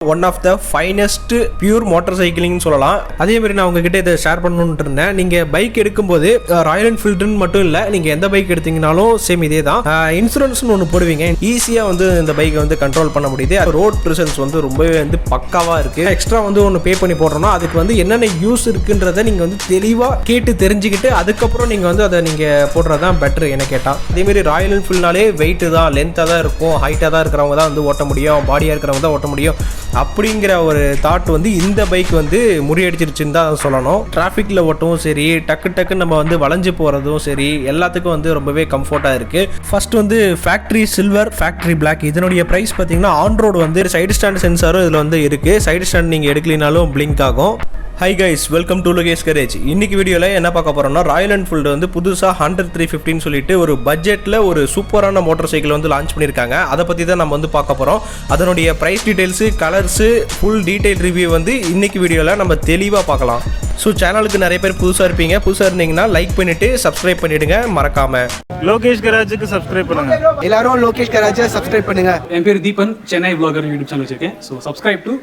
One of the finest pure மோட்டார் சைக்கிளிங்னு சொல்லலாம். அதே மாதிரி நான் உங்ககிட்ட இதை ஷேர் பண்ணணுன்ட்டு இருந்தேன். நீங்கள் பைக் எடுக்கும்போது ராயல் என்ஃபீல்டுன்னு மட்டும் இல்லை, நீங்கள் எந்த பைக் எடுத்தீங்கனாலும் சேம் இதே தான். இன்சூரன்ஸ்னு ஒன்று போடுவீங்க, ஈஸியாக வந்து இந்த பைக்கை வந்து கண்ட்ரோல் பண்ண முடியுது. ரோட் ப்ரெசன்ஸ் வந்து ரொம்பவே வந்து பக்காவாக இருக்குது. எக்ஸ்ட்ரா வந்து ஒன்று பே பண்ணி போடுறோம்னா அதுக்கு வந்து என்னென்ன யூஸ் இருக்குன்றதை நீங்கள் வந்து தெளிவாக கேட்டு தெரிஞ்சுக்கிட்டு அதுக்கப்புறம் நீங்கள் வந்து அதை நீங்கள் போடுறதான் பெட்ரு என்ன கேட்டால். அதேமாரி ராயல் என்ஃபீல்ட்னாலே வெயிட்டு தான், லென்த்தாக தான் இருக்கும், ஹைட்டாக தான் இருக்கிறவங்க தான் வந்து ஓட்ட முடியும், பாடியாக இருக்கிறவங்க தான் ஓட்ட முடியும் அப்படிங்கிற ஒரு தாட் வந்து இந்த பைக் வந்து முறியடிச்சிருச்சுன்னு தான் சொல்லணும். டிராஃபிக்கில் ஓட்டவும் சரி, டக்கு நம்ம வந்து வளைஞ்சு போகிறதும் சரி, எல்லாத்துக்கும் வந்து ரொம்பவே கம்ஃபர்ட்டாக இருக்குது. ஃபர்ஸ்ட் வந்து ஃபேக்ட்ரி சில்வர், ஃபேக்ட்ரி பிளாக். இதனுடைய ப்ரைஸ் பார்த்தீங்கன்னா ஆன் ரோடு வந்து சைடு ஸ்டாண்ட் சென்சாரும் இதில் வந்து இருக்குது. சைடு ஸ்டாண்ட் நீங்கள் எடுக்கலினாலும் பிளிங்க் ஆகும். Hi guys, welcome to Lokesh courage. இன்னைக்கு வீடியோவில் என்ன பார்க்க போகிறோம்னா, ராயல் என்ஃபீல்டு வந்து புதுசாக 100-350 சொல்லிட்டு ஒரு பட்ஜெட்டில் ஒரு சூப்பரான மோட்டார் சைக்கிள் வந்து லான்ச் பண்ணியிருக்காங்க. அதை பற்றி தான் நம்ம வந்து பார்க்க போகிறோம். அதனுடைய price details, colours, full detail review வந்து இன்னைக்கு வீடியோவில் நம்ம தெளிவாக பார்க்கலாம். ஸோ சேனலுக்கு நிறைய பேர் புதுசாக இருப்பீங்க. புதுசாக இருந்தீங்கன்னா லைக் பண்ணிவிட்டு சப்ஸ்கிரைப் பண்ணிவிடுங்க மறக்காமல். லோகேஷ் கராஜுக்கு சப்ஸ்கிரைப் பண்ணுங்க. எல்லாரும் லோகேஷ் கராஜை சப்ஸ்கிரைப் பண்ணுங்க. என் பேர் Deepan, Chennai vlogger YouTube channel வச்சிருக்கேன். So subscribe to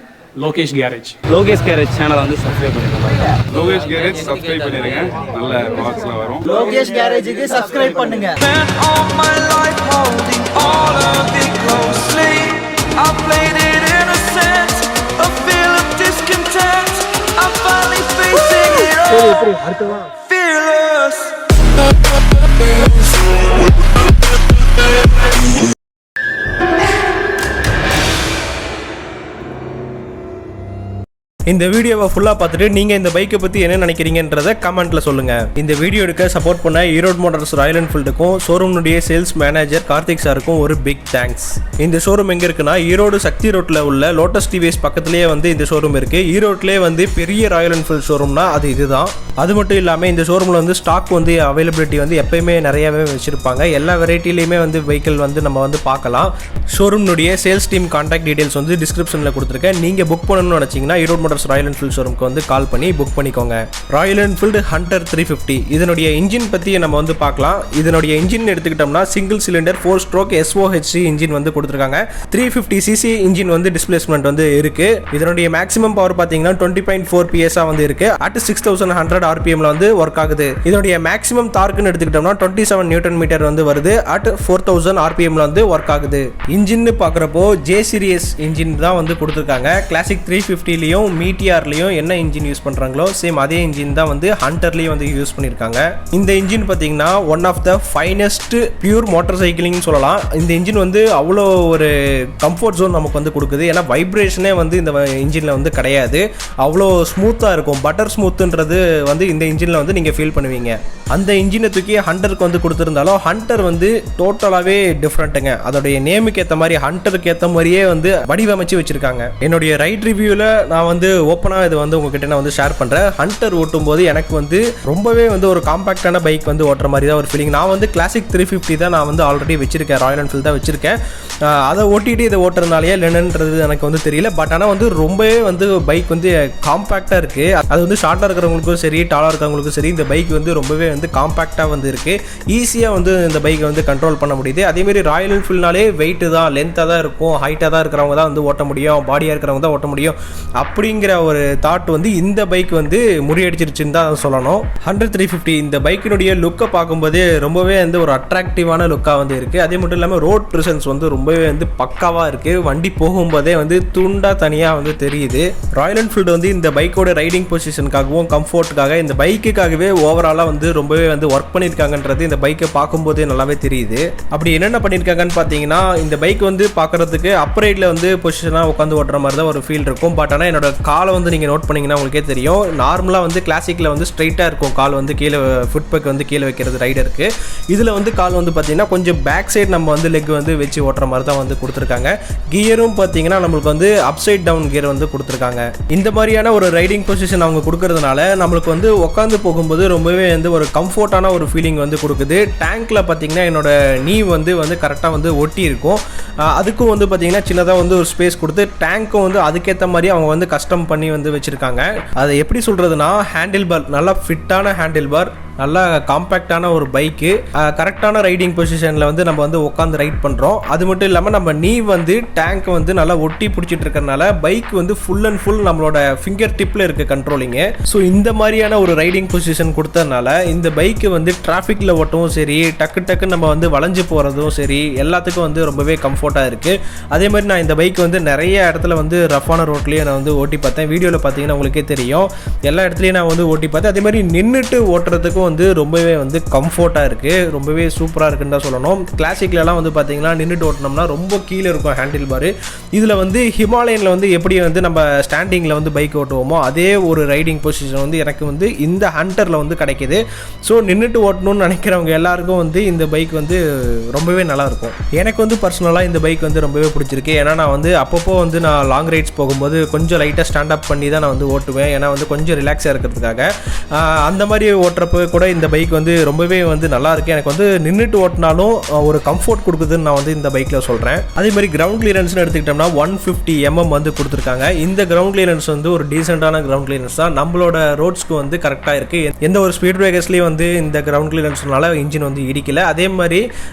Lokesh garage. Lokesh garage சேனலை வந்து சப்ஸ்கிரைப் பண்ணிடுங்க. லோகேஷ் கேரேஜ் சப்ஸ்கிரைப் பண்ணிடுங்க, நல்ல vlogsலாம் வரும். லோகேஷ் கேரேஜுக்கு சப்ஸ்கிரைப் பண்ணுங்க. இந்த வீடியோவை ஃபுல்லாக பார்த்துட்டு நீங்கள் இந்த பைக்கை பற்றி என்ன நினைக்கிறீங்கன்றதை கமெண்ட்டில் சொல்லுங்கள். இந்த வீடியோ எடுக்க சப்போர்ட் பண்ண ஈரோடு மோட்டார்ஸ் ராயல் என்ஃபீல்டுக்கும் ஷோரூம்னுடைய சேல்ஸ் மேனேஜர் கார்த்திக் சாருக்கும் ஒரு பிக் தேங்க்ஸ். இந்த ஷோரூம் எங்கே இருக்குன்னா, ஈரோடு சக்தி ரோட்டில் உள்ள லோட்டஸ் டிவிஎஸ் பக்கத்துலேயே வந்து இந்த ஷோரூம் இருக்குது. ஈரோட்லேயே வந்து பெரிய ராயல் என்ஃபீல்டு ஷோரூம்னா அது இதுதான். அது மட்டும் இல்லாமல் இந்த ஷோரூமில் வந்து ஸ்டாக் வந்து அவைலபிலிட்டி வந்து எப்பயுமே நிறையாவே வச்சுருப்பாங்க. எல்லா வெரைட்டிலையுமே வந்து வெஹிக்கிள் வந்து நம்ம வந்து பார்க்கலாம். ஷோரூம்னுடைய சேல்ஸ் டீம் கான்டாக்ட் டீடைல்ஸ் வந்து டிஸ்கிரிப்ஷனில் கொடுத்துருக்கேன். நீங்கள் புக் பண்ணணும்னு நினச்சிங்கன்னா ஈரோடு ராயல் என்ஃபீல்ட் ஷோரூம்க்கு வந்து கால் பண்ணி புக் பண்ணிக்கோங்க. ராயல் என்ஃபீல்டு ஹண்டர் 350 இதனுடைய இன்ஜின் பற்றி நம்ம வந்து பார்க்கலாம். இதனுடைய இன்ஜின் எடுத்துக்கிட்டோம்னா single cylinder 4 stroke SOHC engine வந்து கொடுத்துருக்காங்க. 350cc இன்ஜின் வந்து டிஸ்பிளேஸ்மெண்ட் வந்து இருக்கு. இதனுடைய மேக்ஸிமம் பவர் பார்த்தீங்கன்னா 20.4 PS வந்து இருக்கு. அட் 6100 RPM வந்து ஒர்க் ஆகுது. இதனுடைய மேக்ஸிமம் டார்க்னு எடுத்துக்கிட்டோம்னா 27 நியூட்டன் மீட்டர் வந்து வருது. அட் 4000 RPM வந்து ஒர்க் ஆகுது. இன்ஜின் பார்க்குறப்போ J சீரிஸ் இன்ஜின் தான் வந்து கொடுத்துருக்காங்க. கிளாசிக் 350லையும் மீட்டிஆர்லையும் என்ன இன்ஜின் யூஸ் பண்ணுறாங்களோ சேம் அதே இன்ஜின் தான் வந்து ஹண்டர்லேயும் வந்து யூஸ் பண்ணியிருக்காங்க. இந்த இன்ஜின் பார்த்தீங்கன்னா one of the finest pure மோட்டார் சைக்கிளிங்னு சொல்லலாம். இந்த இன்ஜின் வந்து அவ்வளோ ஒரு கம்ஃபர்ட் ஜோன் நமக்கு வந்து கொடுக்குது. ஏன்னா வைப்ரேஷனே வந்து இந்த இன்ஜினில் வந்து கிடையாது. அவ்வளோ ஸ்மூத்தாக இருக்கும். பட்டர் ஸ்மூத்துன்றது வந்து இந்த இன்ஜினில் வந்து நீங்கள் ஃபீல் பண்ணுவீங்க. அந்த இன்ஜினை தூக்கி ஹண்டருக்கு வந்து கொடுத்துருந்தாலும் ஹண்டர் வந்து டோட்டலாகவே டிஃப்ரெண்ட்டுங்க. அதோடைய நேமுக்கு ஏற்ற மாதிரி ஹண்டருக்கு ஏற்ற மாதிரியே வந்து வடிவமைச்சு வச்சுருக்காங்க. என்னுடைய ரைட் ரிவ்யூவில் நான் வந்து ஓப்பனாக இது வந்து உங்ககிட்ட நான் வந்து ஷேர் பண்ணுறேன். ஹண்டர் ஓட்டும் போது எனக்கு வந்து ரொம்பவே வந்து ஒரு காம்பாக்டான பைக் வந்து ஓட்டுற மாதிரி தான் ஒரு ஃபீலிங். நான் வந்து கிளாசிக் 350 தான் நான் வந்து ஆல்ரெடி வச்சிருக்கேன், ராயல் என்ஃபீல்டு தான் வச்சிருக்கேன். அதை ஓட்டிட்டு இதை ஓட்டுறதுனாலேயே இல்லைன்றது எனக்கு வந்து தெரியல. பட் ஆனால் வந்து ரொம்பவே வந்து பைக் வந்து காம்பாக்டாக இருக்குது. அது வந்து ஷார்ட்டாக இருக்கிறவங்களுக்கும் சரி, டாலாக இருக்கிறவங்களுக்கும் சரி, இந்த பைக் வந்து ரொம்பவே வந்து காம்பாக்டாக வந்து இருக்குது. ஈஸியாக வந்து இந்த பைக்கை வந்து கண்ட்ரோல் பண்ண முடியுது. அதேமாரி ராயல் என்ஃபீல்ட்னாலே வெயிட்டு தான், லென்த்தாக தான் இருக்கும், ஹைட்டாக தான் இருக்கிறவங்க தான் வந்து ஓட்ட முடியும், பாடியாக இருக்கிறவங்க தான் ஓட்ட முடியும் அப்படிங்கிற ஒரு தாட் வந்து இந்த பைக் வந்து முறியடிச்சிருச்சுன்னு தான் சொல்லணும். 100-350 இந்த பைக்கினுடைய லுக்கை பார்க்கும்போதே ரொம்பவே வந்து ஒரு அட்ராக்டிவான லுக்காக வந்து இருக்குது. அதே மட்டும் இல்லாமல் ரோட் ப்ரெசன்ஸ் வந்து ரொம்பவே வந்து பக்காவாக இருக்குது. வண்டி போகும்போதே வந்து துண்டாக தனியாக வந்து தெரியுது. ராயல் என்ஃபீல்டு வந்து இந்த பைக்கோட ரைடிங் பொசிஷனுக்காகவும் கம்ஃபர்ட்டுக்காக இந்த பைக்குக்காகவே ஓவராலாக வந்து ரொம்பவே வந்து ஒர்க் பண்ணியிருக்காங்கன்றது இந்த பைக்கை பார்க்கும்போதே நல்லாவே தெரியுது. அப்படி என்னென்ன பண்ணியிருக்காங்கன்னு பார்த்தீங்கன்னா, இந்த பைக் வந்து பார்க்குறதுக்கு அப்ரைட்டில் வந்து பொசிஷனாக உட்காந்து ஓட்டுற மாதிரி தான் ஒரு ஃபீல் இருக்கும். பட் ஆனால் என்னோட காலை வந்து நீங்கள் நோட் பண்ணிங்கன்னா உங்களுக்கே தெரியும். நார்மலாக வந்து கிளாசிக்கில் வந்து ஸ்ட்ரைட்டாக இருக்கும் கால் வந்து கீழே, ஃபுட் பேக் வந்து கீழே வைக்கிறது ரைடருக்கு. இதில் வந்து கால் வந்து பார்த்தீங்கன்னா கொஞ்சம் பேக் சைடு நம்ம வந்து லெக் வந்து வச்சு ஓட்டுற மாதிரி தான் வந்து கொடுத்துருக்காங்க. கியரும் பார்த்தீங்கன்னா நம்மளுக்கு வந்து அப்சைட் டவுன் கியர் வந்து கொடுத்துருக்காங்க. இந்த மாதிரியான ஒரு ரைடிங் பொசிஷன் அவங்க கொடுக்கறதுனால நம்மளுக்கு வந்து உட்காந்து போகும்போது ரொம்பவே வந்து ஒரு கம்ஃபர்ட்டான ஒரு ஃபீலிங் வந்து கொடுக்குது. டேங்க்கில் பார்த்தீங்கன்னா என்னோட நீ வந்து கரெக்டாக வந்து ஒட்டி இருக்கும். அதுக்கும் வந்து பார்த்தீங்கன்னா சின்னதாக வந்து ஒரு ஸ்பேஸ் கொடுத்து டேங்க்கும் வந்து அதுக்கேற்ற மாதிரி அவங்க வந்து கஸ்டம் பண்ணி வந்து வச்சுருக்காங்க. அதை எப்படி சொல்கிறதுனா, ஹேண்டில் பார் நல்லா ஃபிட்டான ஹேண்டில் பார், நல்லா காம்பேக்டான ஒரு பைக்கு. கரெக்டான ரைடிங் பொசிஷனில் வந்து நம்ம வந்து உட்காந்து ரைட் பண்ணுறோம். அது மட்டும் இல்லாமல் நம்ம நீ வந்து டேங்க் வந்து நல்லா ஒட்டி பிடிச்சிட்டு இருக்கிறனால பைக் வந்து ஃபுல் அண்ட் ஃபுல் நம்மளோட ஃபிங்கர் டிப்பில் இருக்குது கண்ட்ரோலிங்கு. ஸோ இந்த மாதிரியான ஒரு ரைடிங் பொசிஷன் கொடுத்ததுனால இந்த பைக்கு வந்து டிராஃபிக்கில் ஓட்டவும் சரி, டக்கு நம்ம வந்து வளைஞ்சு போகிறதும் சரி, எல்லாத்துக்கும் வந்து ரொம்பவே கம்ஃபர்ட்டாக இருக்குது. அதே மாதிரி நான் இந்த பைக் வந்து நிறைய இடத்துல வந்து ரஃபான ரோட்லேயே நான் வந்து ஓட்டி பார்த்தேன். வீடியோவில் பார்த்தீங்கன்னா உங்களுக்கே தெரியும், எல்லா இடத்துலையும் நான் வந்து ஓட்டி பார்த்தேன். அதே மாதிரி நின்றுட்டு ஓட்டுறதுக்கும் வந்து ரொம்பவே வந்து கம்ஃபர்ட்டாக இருக்குது, ரொம்பவே சூப்பராக இருக்குன்னு தான் சொல்லணும். கிளாசிக்லலாம் வந்து பார்த்தீங்கன்னா நின்றுட்டு ஓட்டினோம்னா ரொம்ப கீழே இருக்கும் ஹேண்டில் பாரு. இதில் வந்து ஹிமாலயனில் வந்து எப்படி வந்து நம்ம ஸ்டாண்டிங்கில் வந்து பைக் ஓட்டுவோமோ அதே ஒரு ரைடிங் பொசிஷன் வந்து எனக்கு வந்து இந்த ஹண்டரில் வந்து கிடைக்கிது. ஸோ நின்றுட்டு ஓட்டணும்னு நினைக்கிறவங்க எல்லாருக்கும் வந்து இந்த பைக் வந்து ரொம்பவே நல்லாயிருக்கும். எனக்கு வந்து பர்சனலாக இந்த பைக் வந்து ரொம்பவே பிடிச்சிருக்கு. ஏன்னா நான் வந்து அப்பப்போ வந்து நான் லாங் ரைட்ஸ் போகும்போது கொஞ்சம் லைட்டாக ஸ்டாண்ட் அப் பண்ணி தான் நான் வந்து ஓட்டுவேன். ஏன்னா வந்து கொஞ்சம் ரிலாக்ஸாக இருக்கிறதுக்காக. அந்த மாதிரி ஓட்டுறப்போ கூட இந்த பைக் வந்து ரொம்பவே வந்து நல்லாயிருக்கு. எனக்கு வந்து நின்றுட்டு ஓட்டினாலும் ஒரு கம்ஃபர்ட் கொடுக்குதுன்னு நான் வந்து இந்த பைக்கில் சொல்கிறேன். அதே மாதிரி கிரவுண்ட் கிளியரன்ஸ்னு எடுத்துக்கிட்டோம்னா 150 mm வந்து கொடுத்துருக்காங்க. இந்த கிரவுண்ட் கிளியரன்ஸ் வந்து ஒரு டீசெண்டான கிரவுண்ட் கிளியரன்ஸ் தான். நம்மளோட ரோட்ஸ்க்கு வந்து கரெக்டாக இருக்குது. எந்த ஒரு ஸ்பீட் பிரேக்கர்ஸ்லேயும் வந்து இந்த கிரவுண்ட் கிளியரன்ஸ்னால இன்ஜின் வந்து இடிக்கல. அதே மாதிரி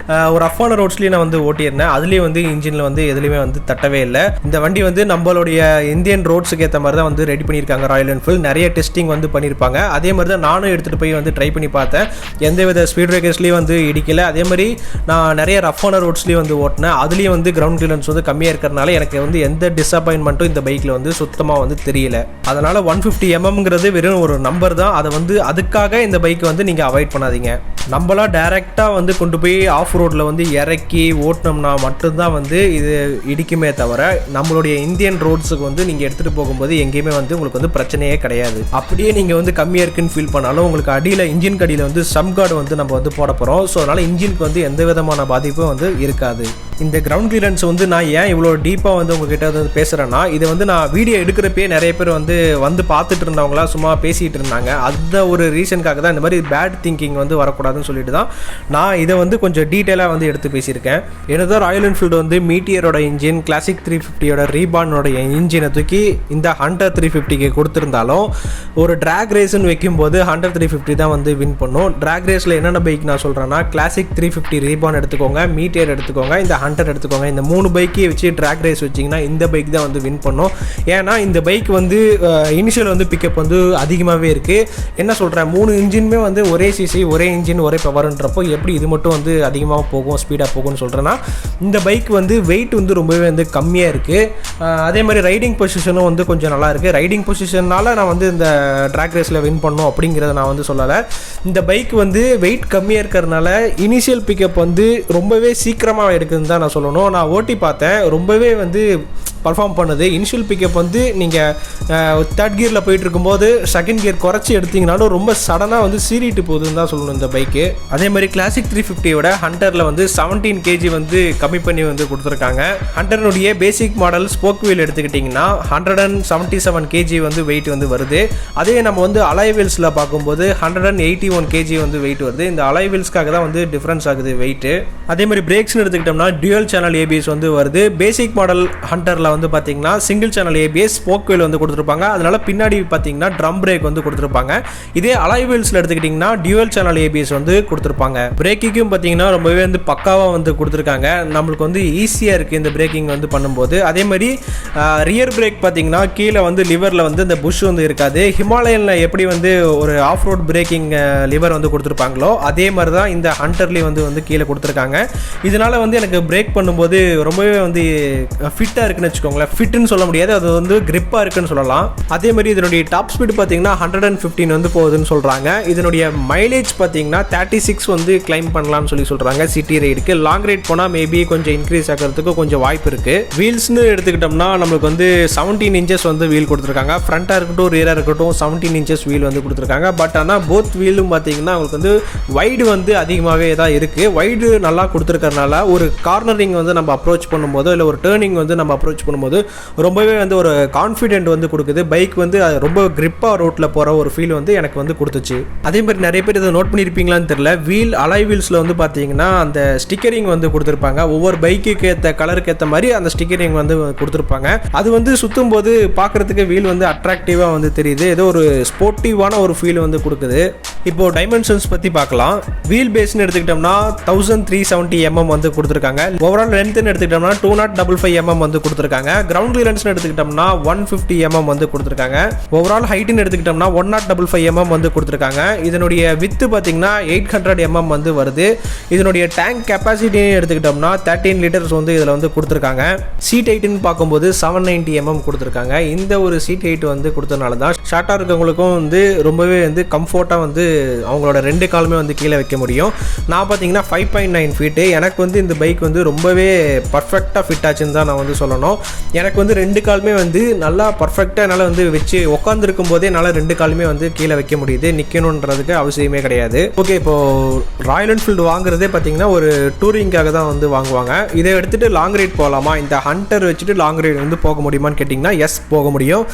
ஒரு ரஃப்பான ரோட்ஸ்லேயும் நான் வந்து ஓட்டியிருந்தேன். அதுலேயும் வந்து இன்ஜினில் வந்து எதுலேயுமே வந்து தட்டவே இல்லை. இந்த வண்டி வந்து நம்மளுடைய இந்தியன் ரோட்ஸுக்கு ஏற்ற மாதிரி தான் வந்து ரெடி பண்ணியிருக்காங்க ராயல் என்ஃபீல்டு. நிறைய டெஸ்டிங் வந்து பண்ணியிருப்பாங்க. அதே மாதிரி தான் நானும் எடுத்துகிட்டு போய் வந்து ட்ரை பண்ணி பார்த்தேன். எந்தவித ஸ்பீட் பிரேக்கர்ஸ்லேயும் வந்து இடிக்கல. அதே மாதிரி நான் நிறைய ரஃப்பான ரோட்ஸ்லேயும் வந்து ஓட்டினேன். அதுலேயும் வந்து கிரவுண்ட் கிளியரன்ஸ் வந்து கம்மியாக இருக்கிறதுனால எனக்கு வந்து எந்த டிசப்பாயின்மெண்ட்டும் இந்த பைக்கில் வந்து சுத்தமாக வந்து தெரியல. அதனால் 150 mmங்கிறது வெறும் ஒரு நம்பர் தான். அதை வந்து அதுக்காக இந்த பைக்கை வந்து நீங்கள் அவாய்ட் பண்ணாதீங்க. நம்மளாம் டைரெக்டாக வந்து கொண்டு போய் ஆஃப் ரோட்டில் வந்து இறக்கி ஓட்டினோம்னா மட்டும்தான் வந்து இது இடிக்குமே தவிர நம்மளுடைய இந்தியன் ரோட்ஸுக்கு வந்து நீங்கள் எடுத்துகிட்டு போகும்போது எங்கேயுமே வந்து உங்களுக்கு வந்து பிரச்சனையே கிடையாது. அப்படியே நீங்கள் வந்து கம்மியாக இருக்குன்னு ஃபீல் பண்ணாலும் உங்களுக்கு அடியில் இன்ஜின் அடியில் வந்து சம் கார்டு வந்து நம்ம வந்து போட போகிறோம். ஸோ அதனால் இன்ஜினுக்கு வந்து எந்த விதமான பாதிப்பும் வந்து இருக்காது. இந்த கிரவுண்ட் கிளியரன்ஸ் வந்து நான் ஏன் இவ்வளோ டீப்பாக வந்து உங்ககிட்ட வந்து பேசுகிறேன்னா, இது வந்து நான் வீடியோ எடுக்கிறப்பே நிறைய பேர் வந்து பார்த்துட்டு இருந்தவங்களா சும்மா பேசிகிட்டு இருந்தாங்க. அந்த ஒரு ரீசனுக்காக தான் இந்த மாதிரி பேட் திங்கிங் வந்து வரக்கூடாதுன்னு சொல்லிட்டு தான் நான் இதை வந்து கொஞ்சம் டீட்டெயிலாக வந்து எடுத்து பேசியிருக்கேன். என்னதான் ராயல் என்ஃபீல்டு வந்து மீட்டியரோட இன்ஜின், கிளாசிக் 350யோட ரீபானோட இன்ஜினை தூக்கி இந்த ஹண்டர் 350க்கு கொடுத்துருந்தாலும் ஒரு ட்ராக் ரேஸ்ன்னு வைக்கும்போது ஹண்டர் 350 தான் வந்து வின் பண்ணும். ட்ராக் ரேஸில் என்னென்ன பைக் நான் சொல்கிறேன்னா, கிளாசிக் 350 ரீபான் எடுத்துக்கோங்க, மீட்டியர் எடுத்துக்கோங்க, இந்த ஹண்டர் எடுத்துக்கோங்க. இந்த 3 பைக்கே வச்சு ட்ராக் ரேஸ் வச்சிங்கன்னா இந்த பைக் தான் வந்து வின் பண்ணும். ஏன்னா இந்த பைக் வந்து இனிஷியல் வந்து பிக்கப் வந்து அதிகமாகவே இருக்குது. என்ன சொல்கிறேன், 3 இன்ஜினுமே வந்து ஒரே சிசி, ஒரே இன்ஜின், ஒரே பவர்ன்றப்போ எப்படி இது மட்டும் வந்து அதிகமாக போகும், ஸ்பீடாக போகும்னு சொல்கிறேன்னா, இந்த பைக் வந்து வெயிட் வந்து ரொம்பவே வந்து கம்மியாக இருக்குது. அதே மாதிரி ரைடிங் பொசிஷனும் வந்து கொஞ்சம் நல்லா இருக்குது. ரைடிங் பொசிஷனால் நான் வந்து இந்த ட்ராக் ரேஸில் வின் பண்ணணும் அப்படிங்கிறத நான் வந்து சொல்லலை. இந்த பைக் வந்து வெயிட் கம்மியாக இருக்கிறதுனால இனிஷியல் பிக்கப் வந்து ரொம்பவே சீக்கிரமாக எடுக்குதுன்னு தான் நான் சொல்லணும். நான் ஓட்டி பார்த்தேன், ரொம்பவே வந்து பர்ஃபார்ம் பண்ணுது. இனிஷியல் பிக்கப் வந்து நீங்கள் தேர்ட் கியரில் போயிட்டு இருக்கும்போது செகண்ட் கியர் குறைச்சி எடுத்தீங்கனாலும் ரொம்ப சடனாக வந்து சீறிட்டு போகுதுன்னு தான் சொல்லணும் இந்த பைக்கு. அதே மாதிரி கிளாசிக் 350யோட ஹண்டரில் வந்து 17 kg வந்து கம்மி பண்ணி வந்து கொடுத்துருக்காங்க. ஹண்டர்னுடைய பேசிக் மாடல் ஸ்போக் வீல் எடுத்துக்கிட்டிங்கன்னா 177 kg வந்து வெயிட் வந்து வருது. அதே நம்ம வந்து அலாய் வீல்ஸில் பார்க்கும்போது 181 kg வந்து வெயிட் வருது. இந்த அலாய் வீல்ஸ்க்காக தான் வந்து டிஃப்ரென்ஸ் ஆகுது வெயிட்டு. அதே மாதிரி பிரேக்ஸ்னு எடுத்துக்கிட்டோம்னா டியூயல் சேனல் ஏபிஎஸ் வந்து வருது. பேசிக் மாடல் ஹண்டரில் வந்து பார்த்தீங்கன்னா single channel ABS, spoke wheel வந்து கொடுத்துருப்பாங்க. அதனால பின்னாடி பார்த்தீங்கன்னா ட்ரம் பிரேக் வந்து கொடுத்துருப்பாங்க. இதே அலாய் வீல்ஸில் எடுத்துக்கிட்டிங்கன்னா டியூயல் சேனல் ஏபிஎஸ் வந்து கொடுத்துருப்பாங்க. பிரேக்கிங்கும் பார்த்தீங்கன்னா ரொம்பவே வந்து பக்காவாக வந்து கொடுத்துருக்காங்க. நம்மளுக்கு வந்து ஈஸியாக இருக்குது இந்த பிரேக்கிங் வந்து பண்ணும்போது. அதே மாதிரி ரியர் பிரேக் பார்த்தீங்கன்னா கீழே வந்து லிவரில் வந்து இந்த புஷ் வந்து இருக்காது. ஹிமாலயனில் எப்படி வந்து ஒரு ஆஃப் ரோட் பிரேக்கிங் லிவர் வந்து கொடுத்துருப்பாங்களோ அதே மாதிரி தான் இந்த ஹண்டர்லேயும் வந்து கீழே கொடுத்துருக்காங்க. இதனால் வந்து எனக்கு பிரேக் பண்ணும்போது ரொம்பவே வந்து ஃபிட்டாக இருக்குன்னு வச்சுக்கோங்களேன். ஃபிட்னு சொல்ல முடியாது, அது வந்து கிரிப்பாக இருக்குன்னு சொல்லலாம். அதே மாதிரி இதனுடைய டாப் ஸ்பீடு பார்த்தீங்கன்னா 115 வந்து போகுதுன்னு சொல்கிறாங்க. இதனுடைய மைலேஜ் பார்த்தீங்கன்னா 36 வந்து கிளைம் பண்ணலாம்னு சொல்கிறாங்க சிட்டி ரைடுக்கு. லாங் ரைட் போனால் மேபி கொஞ்சம் இன்க்ரீஸ் ஆகிறதுக்கு கொஞ்சம் வாய்ப்பு இருக்குது. வீல்ஸ்னு எடுத்துக்கிட்டோம்னா நம்மளுக்கு வந்து 17 inches வந்து வீல் கொடுத்துருக்காங்க. ஃப்ரண்ட்டாக இருக்கட்டும் ரியராக இருக்கட்டும் 17 inches வீல் வந்து கொடுத்துருக்காங்க. பட் ஆனால் போத் வீலும் பார்த்தீங்கன்னா உங்களுக்கு வந்து வைடு வந்து அதிகமாகவே தான் இருக்குது. வைடு நல்லா கொடுத்துருக்கறனால ஒரு கார்னரிங் வந்து நம்ம அப்ரோச் பண்ணும்போதோ இல்லை ஒரு டேர்னிங் வந்து நம்ம அப்ரோச் பண்ணும்போது ரொம்பவே வந்து ஒரு கான்ஃபிடென்ட் வந்து கொடுக்குது. பைக் வந்து ரொம்ப கிரிப்பாக ரோட்டில் போகிற ஒரு ஃபீல் வந்து எனக்கு வந்து கொடுத்துச்சு. அதே மாதிரி நிறைய பேர் இதை நோட் பண்ணியிருப்பீங்களான்னு தெரியல, வீல் அலாய் வீல்ஸில் வந்து பார்த்தீங்கன்னா அந்த ஸ்டிக்கரிங் வந்து கொடுத்துருப்பாங்க. ஒவ்வொரு பைக்குக்கு ஏற்ற கலருக்கு ஏற்ற மாதிரி அந்த ஸ்டிக்கரிங் வந்து கொடுத்துருப்பாங்க. அது வந்து சுற்றும் போது பார்க்குறதுக்கு வீல் வந்து அட்ராக்டிவாக வந்து தெரியுது. ஏதோ ஒரு ஸ்போர்ட்டிவான ஒரு ஃபீல் வந்து கொடுக்குது. இப்போ டைமென்ஷன்ஸ் பற்றி பார்க்கலாம். வீல் பேஸ்ன்னு எடுத்துக்கிட்டோம்னா 1370 mm வந்து கொடுத்துருக்காங்க. ஓவரால் லென்த்னு எடுத்துக்கிட்டோம்னா 2055 mm வந்து கொடுத்துருக்காங்க. கிரவுண்ட் கிளியரன்ஸ்னு எடுத்துக்கிட்டோம்னா 150 mm வந்து கொடுத்துருக்காங்க. ஓவரால் ஹைட்னு எடுத்துக்கிட்டோம்னா 1055 mm வந்து கொடுத்துருக்காங்க. இதனுடைய வித்து பார்த்தீங்கன்னா 800 mm வந்து வருது. இதனுடைய டேங்க் கெப்பாசிட்டி எடுத்துக்கிட்டோம்னா 13 லிட்டர்ஸ் வந்து இதில் வந்து கொடுத்துருக்காங்க. சீட் ஹைட்னு பார்க்கும்போது 790 mm கொடுத்துருக்காங்க. இந்த ஒரு சீட் ஹைட் வந்து கொடுத்தனால தான் ஷார்ட்டாக இருக்கவங்களுக்கும் வந்து ரொம்பவே வந்து கம்ஃபர்ட்டாக வந்து அவங்களோட 2 காலுமே வந்து கீழே வைக்க முடியும். நான் பார்த்தீங்கன்னா 5.9 ஃபீட்டு. எனக்கு வந்து இந்த பைக் வந்து ரொம்பவே பர்ஃபெக்டாக ஃபிட் ஆச்சுன்னு தான் நான் வந்து சொல்லணும். எனக்கு வந்து 2 காலுமே வந்து நல்லா பர்ஃபெக்டாக என்னால் வந்து வச்சு உட்காந்துருக்கும் போதே என்னால் 2 காலுமே வந்து கீழே வைக்க முடியுது. நிற்கணுன்றதுக்கு அவசியமே கிடையாது. ஓகே, இப்போது ராயல் என்ஃபீல்டு வாங்குறதே பார்த்தீங்கன்னா ஒரு டூரிங்காக தான் வந்து வாங்குவாங்க. இதை எடுத்துகிட்டு லாங் ரைட் போகலாமா, இந்த ஹண்டர் வச்சுட்டு லாங் ரைட் வந்து போக முடியுமான்னு கேட்டிங்கன்னா எஸ், போக முடியும்.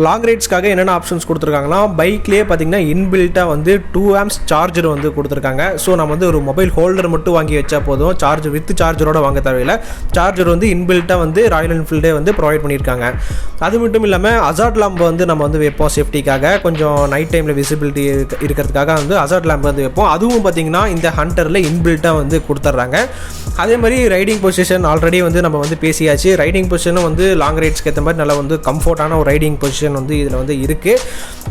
லாங் ரைட்ஸ்க்காக என்னென்ன ஆப்ஷன்ஸ் கொடுத்துருக்காங்கன்னா பைக்லேயே பார்த்தீங்கன்னா இன்பில்ட்டாக வந்து 2 amps சார்ஜர் வந்து கொடுத்துருக்காங்க. ஸோ நம்ம வந்து ஒரு மொபைல் ஹோல்டர் மட்டும் வாங்கி வச்சா போதும், சார்ஜர் வித் சார்ஜரோட வாங்க தேவையில்லை. சார்ஜர் வந்து இன்பில்ட்டாக வந்து ராயல் என்ஃபீல்டே வந்து ப்ரொவைட் பண்ணியிருக்காங்க. அது மட்டும் இல்லாமல் அசார்ட் லேம்ப் வந்து நம்ம வந்து வைப்போம் சேஃப்டிக்காக, கொஞ்சம் நைட் டைமில் விசிபிலிட்டி இருக்கிறதுக்காக வந்து அசார்ட் லேம்ப் வந்து வைப்போம். அதுவும் பார்த்தீங்கன்னா இந்த ஹண்டரில் இன்பில்ட்டாக வந்து கொடுத்துட்றாங்க. அதே மாதிரி ரைடிங் பொசிஷன் ஆல்ரெடி வந்து நம்ம வந்து பேசியாச்சு. ரைடிங் பொசிஷனும் வந்து லாங் ரைட்ஸ்க்கு ஏற்ற மாதிரி நல்லா வந்து கம்ஃபர்ட்டான ஒரு ரைடிங் பொசிஷன் வந்து இதில் வந்து இருக்குது.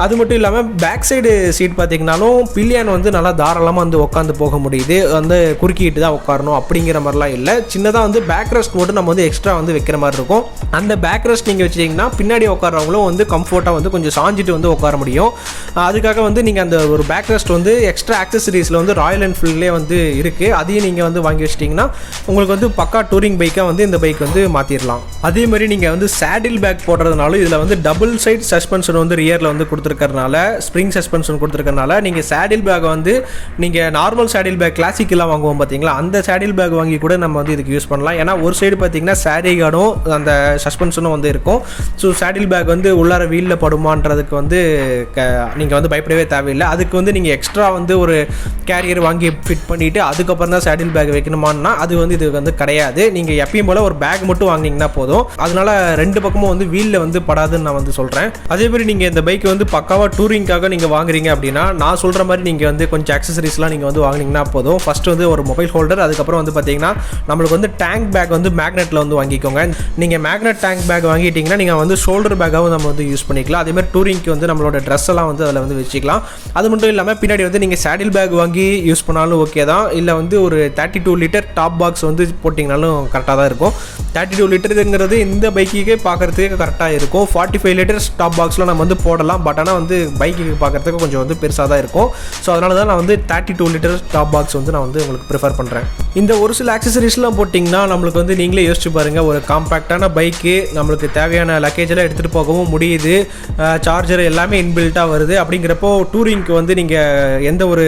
அது மட்டும் இல்லாமல் பேக் சைடு சீட் பார்த்தீங்கன்னாலும் பில்லியன் வந்து நல்லா தாராளமாக வந்து உட்காந்து போக முடியுது. வந்து குறுக்கிட்டு தான் உட்காரணும் அப்படிங்கிற மாதிரிலாம் இல்லை. சின்னதாக வந்து பேக் ரெஸ்ட் மட்டும் நம்ம வந்து எக்ஸ்ட்ரா வந்து வைக்கிற மாதிரி இருக்கும். அந்த பேக் ரெஸ்ட் நீங்கள் வச்சிட்டிங்கன்னா பின்னாடி உட்காரவங்களும் வந்து கம்ஃபர்ட்டாக வந்து கொஞ்சம் சாஞ்சிட்டு வந்து உட்கார முடியும். அதுக்காக வந்து நீங்கள் அந்த ஒரு பேக் ரெஸ்ட் வந்து எக்ஸ்ட்ரா ஆக்சசரிஸில் வந்து ராயல் என்ஃபீல்ட்லேயே வந்து இருக்குது. அதையும் நீங்கள் வந்து வாங்கி வச்சிட்டிங்கன்னா உங்களுக்கு வந்து பக்கா டூரிங் பைக்காக வந்து இந்த பைக் வந்து மாற்றிடலாம். அதே மாதிரி நீங்கள் வந்து சேடில் பேக் போடுறதுனாலும் இதில் வந்து டபுள் சைட் சஸ்பென்ஷன் வந்து ரியரில் வந்து கொடுத்துருக்கறனால, ஸ்ப்ரிங் சஸ்பென்ஷன் கொடுத்துருக்கறனால நீங்கள் சேடில் பேக்கை வந்து நீங்கள் நார்மல் சேடில் பேக் கிளாசிக்கெல்லாம் வாங்குவோம் பார்த்தீங்களா, அந்த சேடில் பேக் வாங்கி கூட நம்ம வந்து இதுக்கு யூஸ் பண்ணலாம். ஏன்னா ஒரு சைடு பார்த்தீங்கன்னா சேரி கார்டும் அந்த சஸ்பென்ஷனும் வந்து இருக்கும். ஸோ சேடில் பேக் வந்து உள்ளார வீலில் படுமான்றதுக்கு வந்து நீங்கள் வந்து பயப்படவே தேவையில்லை. அதுக்கு வந்து நீங்கள் எக்ஸ்ட்ரா வந்து ஒரு கேரியர் வாங்கி ஃபிட் பண்ணிவிட்டு அதுக்கப்புறம் தான் சேடில் பேக் வைக்கணுமான்னா அது வந்து இது வந்து கிடையாது. நீங்கள் எப்பயும் போல் ஒரு பேக் மட்டும் வாங்கினீங்கன்னா போதும். அதனால 2 பக்கமும் வந்து வீலில் வந்து படாதுன்னு நான் வந்து சொல்கிறேன். அதே மாதிரி நீங்கள் இந்த பைக் வந்து பக்காவாக டூரிங்காக நீங்கள் வாங்குறீங்க அப்படின்னா நான் சொல்கிற மாதிரி நீங்கள் வந்து கொஞ்சம் ஆக்சசரிஸ்லாம் நீங்கள் வந்து வாங்கினீங்கன்னா போதும். ஃபஸ்ட்டு வந்து ஒரு மொபைல் ஹோல்டர், அதுக்கப்புறம் வந்து பார்த்தீங்கன்னா நம்மளுக்கு வந்து டேங்க் பேக் வந்து மேக்னெட்டில் வந்து வாங்கிக்கோங்க. நீங்கள் மேக்னெட் டேங்க் பேக் வாங்கிட்டீங்கன்னா நீங்கள் வந்து ஷோல்டர் பேக்காகவும் நம்ம வந்து யூஸ் பண்ணிக்கலாம். அதேமாதிரி டூரிங்க்கு வந்து நம்மளோட ட்ரெஸ் எல்லாம் வந்து அதில் வந்து வச்சுக்கலாம். அது மட்டும் இல்லாமல் பின்னாடி வந்து நீங்கள் சேடில் பேக் வாங்கி யூஸ் பண்ணாலும் ஓகே தான். இல்லை வந்து ஒரு 32 லிட்டர் டாப் பாக்ஸ் வந்து போட்டிங்கனாலும் கரெக்டாக தான் இருக்கும். 32 லிட்டருங்கிறது இந்த பைக்குக்கே பார்க்குறதுக்கு கரெக்டாக இருக்கும். 45 லிட்டர்ஸ் டாப் பாக்ஸில் நம்ம வந்து போடலாம். பட் ஆனால் வந்து பைக்குக்கு பார்க்குறதுக்கு கொஞ்சம் வந்து பெருசாக தான் இருக்கும். ஸோ அதனால தான் நான் வந்து 32 லிட்டர் டாப் பாக்ஸ் வந்து நான் வந்து உங்களுக்கு ப்ரிஃபர் பண்ணுறேன். இந்த ஒரு சில ஆக்சசரிஸ்லாம் போட்டிங்கன்னா நம்மளுக்கு வந்து நீங்களே யோசிச்சு பாருங்கள், ஒரு காம்பேக்டான பைக்கு நம்மளுக்கு தேவையான லக்கேஜெல்லாம் எடுத்துகிட்டு போகவும் முடியுது, சார்ஜர் எல்லாமே இன்பில்ட்டாக வருது. அப்படிங்கிறப்போ டூரிங்க்கு வந்து நீங்கள் எந்த ஒரு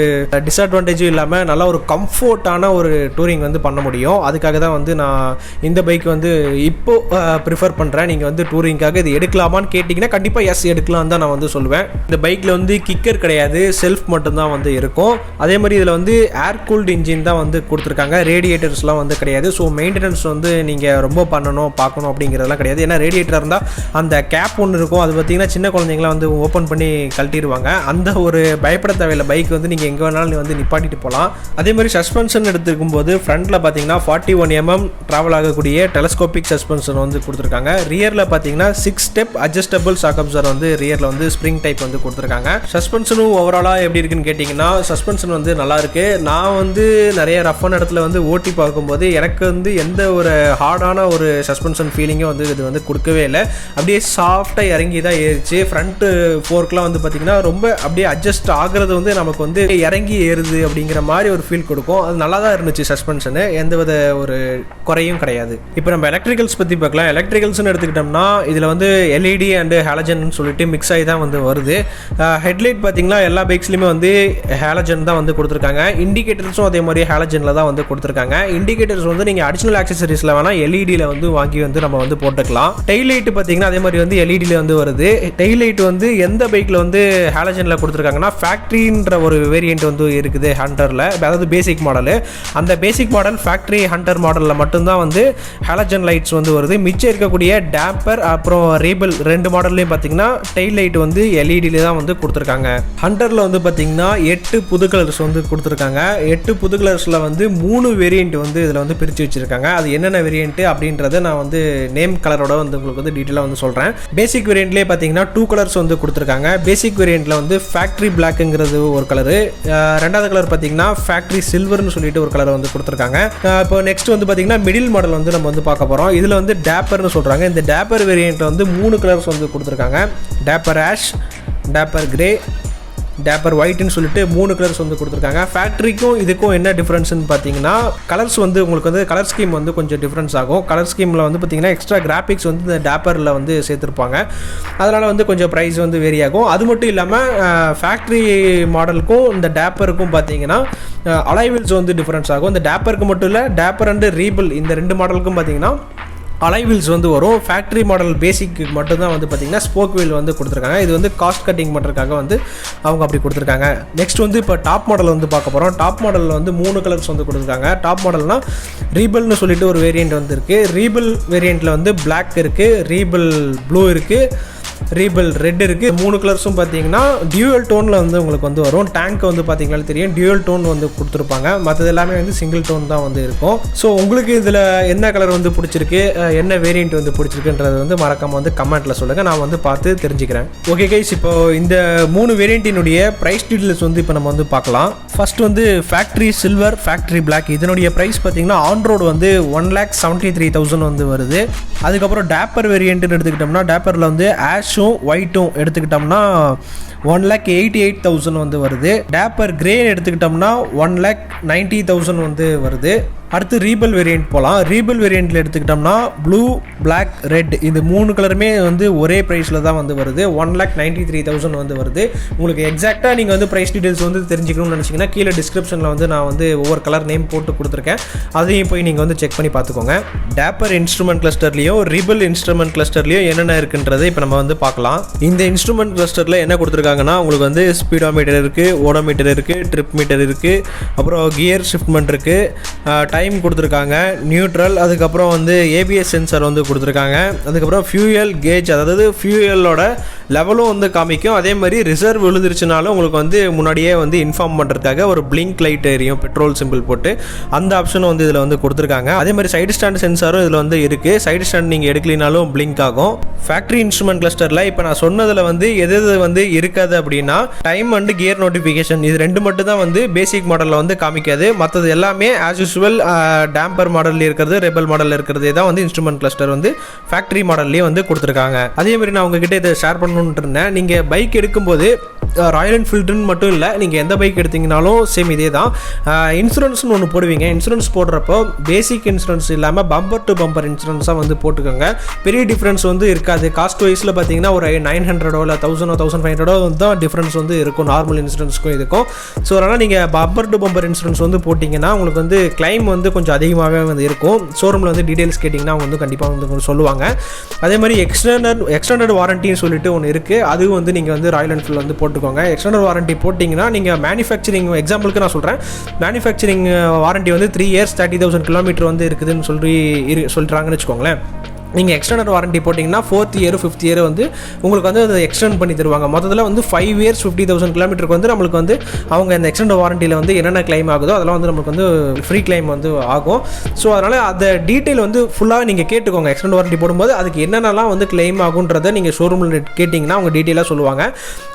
டிஸ்அட்வான்டேஜும் இல்லாமல் நல்லா ஒரு கம்ஃபர்ட்டான ஒரு டூரிங் வந்து பண்ண முடியும். அதுக்காக தான் வந்து நான் இந்த பைக் வந்து இப்போது ப்ரிஃபர் பண்ணுறேன். நீங்கள் வந்து டூரிங்காக இது எடுக்கலாமான்னு கேட்டிங்கன்னா கண்டிப்பாக எஸ் எடுக்கலாம் தான் நான் வந்து சொல்லுவேன். இந்த பைக்கில் வந்து கிக்கர் கிடையாது, செல்ஃப் மட்டும்தான் வந்து இருக்கும். அதே மாதிரி இதில் வந்து ஏர் கூல்டு இன்ஜின் தான் வந்து கொடுத்துருக்காங்க. ரேடியேட்டர்ஸ்லாம் வந்து கிடையாது. ஸோ மெயின்டெனன்ஸ் வந்து நீங்கள் ரொம்ப பண்ணணும் பார்க்கணும் அப்படிங்கிறதெல்லாம் கிடையாது. ஏன்னா ரேடியேட்டர் இருந்தால் அந்த கேப் ஒன்று இருக்கும், அது பார்த்தீங்கன்னா சின்ன குழந்தைங்களாம் வந்து ஓப்பன் பண்ணி கழட்டிடுவாங்க. அந்த ஒரு பயப்பட தேவையில்லை. பைக் வந்து நீங்கள் எங்கே வேணாலும் வந்து நிப்பாட்டிட்டு போகலாம். அதே மாதிரி சஸ்பென்ஷன் எடுத்துக்கும் போது ஃப்ரண்ட்டில் பார்த்தீங்கன்னா 41 mm ட்ராவல் ஆகக்கூடிய டெலஸ்கோபிக் சஸ்பென்ஷன் வந்து கொடுத்துருக்காங்க. ரியரில் பார்த்தீங்கன்னா 6 ஸ்டெப் அட்ஜஸ்டபிள் ஷாக் அப்சர் வந்து ரியரில் வந்து ஸ்ப்ரிங் டைப் வந்து கொடுத்துருக்காங்க. சஸ்பென்ஷனும் ஓவராலாக எப்படி இருக்குன்னு கேட்டிங்கன்னா சஸ்பென்ஷன் வந்து நல்லாயிருக்கு. நான் வந்து நிறைய ரஃபான இடத்துல வந்து ஓட்டி பார்க்கும்போது எனக்கு வந்து எந்த ஒரு ஹார்டான ஒரு சஸ்பென்ஷன் ஃபீலிங்கும் வந்து இது வந்து கொடுக்கவே இல்லை. அப்படியே சாஃப்டாக இறங்கி தான் ஏறிச்சு. ஃப்ரண்ட்டு ஃபோர்க்லாம் வந்து பார்த்திங்கன்னா ரொம்ப அப்படியே அட்ஜஸ்ட் ஆகிறது வந்து நமக்கு வந்து இறங்கி ஏறுது அப்படிங்கிற மாதிரி ஒரு ஃபீல் கொடுக்கும். அது நல்லா தான் இருந்துச்சு சஸ்பென்ஷனு, எந்த வித ஒரு குறையும் கிடையாது. இப்போ நம்ம எலக்ட்ரிகல்ஸ் பற்றி பார்க்கலாம். எலக்ட்ரிகல்ஸ்னு எடுத்துக்கிட்டோம்னா இதில் வந்து எல்இடி அண்டு ஹாலஜன் சொல்லிட்டு மிக்ஸ் ஆகி தான் வந்து வருது. ஹெட்லைட் பார்த்திங்கன்னா எல்லா பைக்ஸ்லையுமே வந்து ஹாலஜன் தான் வந்து கொடுத்துருக்காங்க. இண்டிகேட்டர்ஸும் அதே மாதிரி ஹாலஜனில் தான் வந்து கொடுத்துருக்காங்க. இண்டிகேட்டர்ஸ் வந்து நீங்கள் அடிஷனல் ஆக்சசரிஸில் வேணால் எல்இடியில் வந்து வாங்கி வந்து நம்ம வந்து போட்டுக்கலாம். டெய்ல் லைட்டு பார்த்திங்கன்னா அதே மாதிரி வந்து எல்இடியில் வந்து வருது. டெய்ல் லைட் வந்து எந்த பைக்கில் வந்து ஹாலஜனில் கொடுத்துருக்காங்கன்னா ஃபேக்ட்ரின்ற ஒரு வேரியண்ட் வந்து இருக்குது ஹண்டரில், அதாவது பேசிக் மாடலு. அந்த பேசிக் மாடல் ஃபேக்ட்ரி ஹண்டர் மாடலில் மட்டும்தான் வந்து ஹாலஜன் லைட்ஸ் வந்து வருது. மிச்சம் இருக்கக்கூடிய டேப்பர் அப்புறம் ரீபல் 2 மாடல்லையும் பார்த்தீங்கன்னா டெயில் லைட் வந்து எல்இடியில் தான் வந்து கொடுத்துருக்காங்க. ஹண்டரில் வந்து பார்த்தீங்கன்னா 8 புது கலர்ஸ் வந்து கொடுத்துருக்காங்க. 8 புது கலர்ஸில் வந்து 3 வேரியண்ட் வந்து இதில் வந்து பிரித்து வச்சுருக்காங்க. அது என்னென்ன வேரியண்ட்டு அப்படின்றத நான் வந்து நேம் கலரோட வந்து உங்களுக்கு வந்து டீட்டெயிலாக வந்து சொல்கிறேன். பேசிக் வேரியண்ட்லேயே பார்த்தீங்கன்னா 2 கலர்ஸ் வந்து கொடுத்துருக்காங்க. பேசிக் வேரியண்ட்டில் வந்து ஃபேக்ட்ரி பிளாக்குங்கிறது ஒரு கலரு, 2வது கலர் பார்த்தீங்கன்னா ஃபேக்ட்ரி சில்வர்னு சொல்லிட்டு ஒரு கலர் வந்து கொடுத்துருக்காங்க. இப்போ நெக்ஸ்ட் வந்து பார்த்தீங்கன்னா மிடில் மாடல் வந்து நம்ம வந்து பார்க்க போகிறோம். இதில் வந்து டேப்பர்னு சொல்கிறாங்க. இந்த டேப்பர் வேரியண்ட்டில் வந்து 3 கலர்ஸ் வந்து கொடுத்துருக்காங்க. Dapper ash, dapper grey, dapper ஒயிட்னு சொல்லிட்டு 3 கலர்ஸ் வந்து கொடுத்துருக்காங்க. ஃபேக்ட்ரிக்கும் இதுக்கும் என்ன டிஃப்ரென்ஸ்னு பார்த்தீங்கன்னா கலர்ஸ் வந்து உங்களுக்கு வந்து கலர் ஸ்கீம் வந்து கொஞ்சம் டிஃப்ரென்ஸ் ஆகும். கலர் ஸ்கீமில் வந்து பார்த்தீங்கன்னா எக்ஸ்ட்ரா கிராஃபிக்ஸ் வந்து இந்த டேப்பரில் வந்து சேர்த்துருப்பாங்க. அதனால் வந்து கொஞ்சம் ப்ரைஸ் வந்து வேரி ஆகும். அது மட்டும் இல்லாமல் ஃபேக்ட்ரி மாடலுக்கும் இந்த டேப்பருக்கும் பார்த்தீங்கன்னா அலைவீல்ஸ் வந்து டிஃப்ரென்ஸ் ஆகும். இந்த டேப்பருக்கு மட்டும் இல்லை, டேப்பர் அண்டு ரீபிள் இந்த 2 மாடலுக்கும் பார்த்தீங்கன்னா அலைவீல்ஸ் வந்து வரும். ஃபேக்ட்ரி மாடல் பேசிக்கு மட்டும்தான் வந்து பார்த்திங்கன்னா ஸ்போக் வீல் வந்து கொடுத்துருக்காங்க. இது வந்து காஸ்ட் கட்டிங் பண்ணுறதுக்காக வந்து அவங்க அப்படி கொடுத்துருக்காங்க. நெக்ஸ்ட் வந்து இப்போ டாப் மாடல் வந்து பார்க்க போகிறோம். டாப் மாடலில் வந்து 3 கலர்ஸ் வந்து கொடுத்துருக்காங்க. டாப் மாடல்னால் ரீபல்னு சொல்லிட்டு ஒரு வேரியண்ட் வந்து இருக்குது. ரீபல் வேரியண்ட்டில் வந்து பிளாக் இருக்குது, ரீபல் ப்ளூ இருக்குது, ரீபல் ரெட் இருக்குது. 3 கலர்ஸும் பார்த்தீங்கன்னா டியூவல் டோனில் வந்து உங்களுக்கு வந்து வரும். டேங்க் வந்து பார்த்தீங்கன்னா தெரியும் டியூவல் டோன் வந்து கொடுத்துருப்பாங்க. மற்றது எல்லாமே வந்து சிங்கிள் டோன் தான் வந்து இருக்கும். ஸோ உங்களுக்கு இதில் என்ன கலர் வந்து பிடிச்சிருக்கு, என்ன வேரியண்ட் வந்து பிடிச்சிருக்குன்றது வந்து மறக்காமல் வந்து கமெண்ட்டில் சொல்லுங்கள், நான் வந்து பார்த்து தெரிஞ்சுக்கிறேன். ஓகே கைஸ், இப்போ இந்த 3 வேரியண்ட்டினுடைய ப்ரைஸ் டீட்டெயில்ஸ் வந்து இப்போ நம்ம வந்து பார்க்கலாம். ஃபர்ஸ்ட் வந்து ஃபேக்ட்ரி சில்வர், ஃபேக்ட்ரி பிளாக் இதனுடைய ப்ரைஸ் பார்த்தீங்கன்னா ஆன் ரோடு வந்து 1,73,000 வந்து வருது. அதுக்கப்புறம் டேப்பர் வேரியண்ட்டுன்னு எடுத்துக்கிட்டோம்னா டேப்பரில் வந்து ஆஷும் ஒயிட்டும் எடுத்துக்கிட்டோம்னா 1,88,000 வந்து வருது. டேப்பர் கிரே எடுத்துக்கிட்டோம்னா 1,90,000 வந்து வருது. அடுத்து ரீபல் வேரியண்ட் போகலாம். ரீபல் வேரியண்ட்டில் எடுத்துக்கிட்டோம்னா ப்ளூ, பிளாக், ரெட் இந்த 3 கலருமே வந்து ஒரே ப்ரைஸில் தான் வந்து வருது. 1,93,000 வந்து வருது. உங்களுக்கு எக்ஸாக்டாக நீங்கள் வந்து ப்ரைஸ் டீட்டெயில்ஸ் வந்து தெரிஞ்சுக்கணும்னு நினச்சிங்கன்னா கீழே டிஸ்கிரிப்ஷனில் வந்து நான் வந்து ஒவ்வொரு கலர் நேம் போட்டு கொடுத்துருக்கேன். அதையும் போய் நீங்கள் வந்து செக் பண்ணி பார்த்துக்கோங்க. டேப்பர் இன்ஸ்ட்ருமெண்ட் கிளஸ்டர்லேயும் ரீபல் இன்ஸ்ட்ருமெண்ட் கிளஸ்டர்லேயும் என்னென்ன இருக்குன்றது இப்போ நம்ம வந்து பார்க்கலாம். இந்த இன்ஸ்ட்ருமெண்ட் கிளஸ்டரில் என்ன கொடுத்துருக்காங்கன்னா உங்களுக்கு வந்து ஸ்பீடோமீட்டர் இருக்குது, ஓடோமீட்டர் இருக்குது, ட்ரிப் மீட்டர் இருக்குது, அப்புறம் கியர் ஷிஃப்ட்மெண்ட் இருக்குது, டைம் கொடுத்துருக்காங்க, நியூட்ரல், அதுக்கப்புறம் வந்து ஏபிஎஸ் சென்சார் வந்து கொடுத்துருக்காங்க. அதுக்கப்புறம் ஃபியூயல் கேஜ், அதாவது ஃபியூயலோட லெவலும் வந்து காமிக்கும். அதே மாதிரி ரிசர்வ் விழுந்துருச்சுனாலும் உங்களுக்கு வந்து முன்னாடியே வந்து இன்ஃபார்ம் பண்ணுறதுக்காக ஒரு பிளிங்க் லைட் எரியும் பெட்ரோல் சிம்பிள் போட்டு, அந்த ஆப்ஷனும் வந்து இதில் வந்து கொடுத்துருக்காங்க. அதே மாதிரி சைடு ஸ்டாண்ட் சென்சாரும் இதில் வந்து இருக்குது. சைடு ஸ்டாண்ட் நீங்கள் எடுக்கலினாலும் பிளிங்க் ஆகும். ஃபேக்ட்ரி இன்ஸ்ட்ருமெண்ட் கிளஸ்டரில் இப்போ நான் சொன்னதில் வந்து எது வந்து இருக்காது அப்படின்னா டைம் அண்ட் கியர் நோட்டிஃபிகேஷன் இது 2 மட்டும் தான் வந்து பேசிக் மாடலில் வந்து காமிக்காது. மற்றது எல்லாமே ஆஸ் யூஸ்வல் டேம்பர் மாடலில் இருக்கிறது, ரெபல் மாடலில் இருக்கிறது தான் வந்து இன்ஸ்ட்ருமெண்ட் கிளஸ்டர் வந்து ஃபேக்ட்ரி மாடல்லேயே வந்து கொடுத்துருக்காங்க. அதே மாதிரி நான் உங்ககிட்ட இதை ஷேர் பண்ணணுன்ட்டு இருந்தேன். நீங்கள் பைக் எடுக்கும்போது ராயல் என்ஃபீல்டுன்னு மட்டும் இல்லை, நீங்கள் எந்த பைக் எடுத்தீங்கனாலும் சேம் இதே தான். இன்சூரன்ஸ்னு ஒன்று போடுவீங்க. இன்சூரன்ஸ் போடுறப்போ பேசிக் இன்சூரன்ஸ் இல்லாமல் பம்பர் டு பம்பர் இன்சூரன்ஸாக வந்து போட்டுக்கோங்க. பெரிய டிஃப்ரென்ஸ் வந்து இருக்காது. காஸ்ட் வைஸில் பார்த்தீங்கன்னா ஒரு 900 இல்லை 1000 1500 தான் டிஃப்ரென்ஸ் வந்து இருக்கும் நார்மல் இன்சூரன்ஸுக்கும் இதுக்கும். ஸோ அதனால் நீங்கள் பம்பர் டு பம்பர் இன்சூரன்ஸ் வந்து போட்டிங்கன்னா உங்களுக்கு வந்து கிளைம் வந்து கொஞ்சம் அதிகமாகவே வந்து இருக்கும். ஷோரூமில் வந்து டீட்டெயில்ஸ் கேட்டிங்கன்னா அவங்க வந்து கண்டிப்பாக வந்து சொல்லுவாங்க. அதே மாதிரி எக்ஸ்டெண்டட் வாரண்டின்னு சொல்லிட்டு ஒன்று இருக்குது. அதுவும் வந்து நீங்கள் வந்து ராயல் என்ஃபீல்டு வந்து போட்டுக்கோங்க. எக்ஸ்டெண்டட் வாரண்டி போட்டிங்கன்னா நீங்கள் மேனுஃபேக்சரிங் எக்ஸாம்பிளுக்கு நான் சொல்கிறேன், மேனுஃபேக்சரிங் வாரண்டி வந்து 3 years 30,000 கிலோமீட்டர் வந்து இருக்குதுன்னு சொல்கிறாங்கன்னு வச்சுக்கோங்களேன். நீங்கள் எக்ஸ்டெண்டட் வாரண்டி போட்டிங்கன்னா 4th year 5th year வந்து உங்களுக்கு வந்து அதை எக்ஸ்டெண்ட் பண்ணி தருவாங்க. மொத்தத்தில் வந்து 5 years 50,000 கிலோமீட்டருக்கு வந்து நம்மளுக்கு வந்து அவங்க இந்த எக்ஸ்டெண்ட் வாரண்டியில் வந்து என்னென்ன கிளைம் ஆகுதோ அதெல்லாம் வந்து நமக்கு வந்து ஃப்ரீ கிளைம் வந்து ஆகும். ஸோ அதனால் அந்த டீட்டெயில் வந்து ஃபுல்லாக நீங்கள் கேட்டுக்கோங்க. எக்ஸ்டெண்ட் வாரண்டி போடும்போது அதுக்கு என்னென்னலாம் வந்து கிளைம் ஆகுன்றதை நீங்கள் ஷோரூமில் கேட்டிங்கன்னா அவங்க டீட்டெயிலாக சொல்லுவாங்க.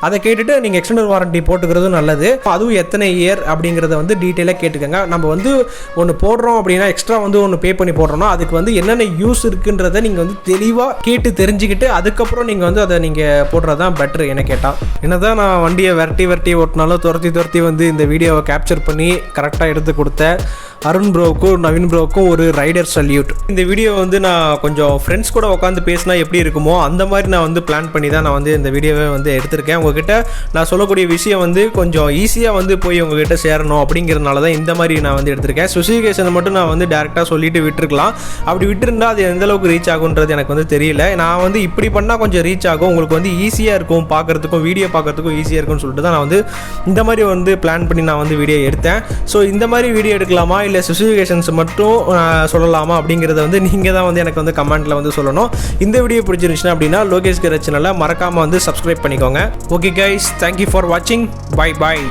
அதை கேட்டுட்டு நீங்கள் எக்ஸ்டெண்டட் வாரண்டி போட்டுக்கிறதும் நல்லது. அதுவும் எத்தனை இயர் அப்படிங்கிறத வந்து டீட்டெயிலாக கேட்டுக்கோங்க. நம்ம வந்து ஒன்று போடுறோம் அப்படின்னா எக்ஸ்ட்ரா வந்து ஒன்று பே பண்ணி போடுறோம்னா அதுக்கு வந்து என்னென்ன யூஸ் இருக்குன்றதை நீங்கள் வந்து தெளிவாக கேட்டு தெரிஞ்சுக்கிட்டு அதுக்கப்புறம் நீங்கள் வந்து அதை நீங்கள் போடுறது தான் பெட்ரு என்ன கேட்டால். என்னதான் நான் வண்டியை விரட்டி ஓட்டினாலும் துரத்தி வந்து இந்த வீடியோவை கேப்சர் பண்ணி கரெக்டாக எடுத்து கொடுத்தேன். அருண் ப்ரோவுக்கும் நவீன் ப்ரோவுக்கும் ஒரு ரைடர் சல்யூட். இந்த வீடியோ வந்து நான் கொஞ்சம் ஃப்ரெண்ட்ஸ் கூட உட்காந்து பேசினா எப்படி இருக்குமோ அந்த மாதிரி நான் வந்து பிளான் பண்ணி தான் நான் வந்து இந்த வீடியோவை வந்து எடுத்திருக்கேன். உங்ககிட்ட நான் சொல்லக்கூடிய விஷயம் வந்து கொஞ்சம் ஈஸியாக வந்து போய் உங்ககிட்ட சேரணும் அப்படிங்கிறதுனால தான் இந்த மாதிரி நான் வந்து எடுத்திருக்கேன். ஸ்பெசிஃபிகேஷனை மட்டும் நான் வந்து டேரெக்டாக சொல்லிட்டு விட்டுருக்கலாம். அப்படி விட்டுருந்தா அது எந்தளவுக்கு ரீச் ஆகுன்றது எனக்கு வந்து தெரியல. நான் வந்து இப்படி பண்ணால் கொஞ்சம் ரீச் ஆகும், உங்களுக்கு வந்து ஈஸியாக இருக்கும், பார்க்குறதுக்கும் வீடியோ பார்க்குறதுக்கும் ஈஸியாக இருக்கும்னு சொல்லிட்டு தான் நான் வந்து இந்த மாதிரி வந்து பிளான் பண்ணி நான் வந்து வீடியோ எடுத்தேன். ஸோ இந்த மாதிரி வீடியோ எடுக்கலாமா இல்லை இல்லை ஸ்பெசிஃபிகேஷன்ஸ் மட்டும் சொல்லலாமா அப்படிங்கிறத வந்து நீங்கள் தான் வந்து எனக்கு வந்து கமெண்ட்டில் வந்து சொல்லணும். இந்த வீடியோ பிடிச்சிருந்துச்சுன்னா அப்படின்னா லோகேஷ் கேரேஜ் சேனலை மறக்காமல் வந்து சப்ஸ்கிரைப் பண்ணிக்கோங்க. ஓகே கைஸ், தேங்க்யூ ஃபார் வாட்சிங். Bye bye.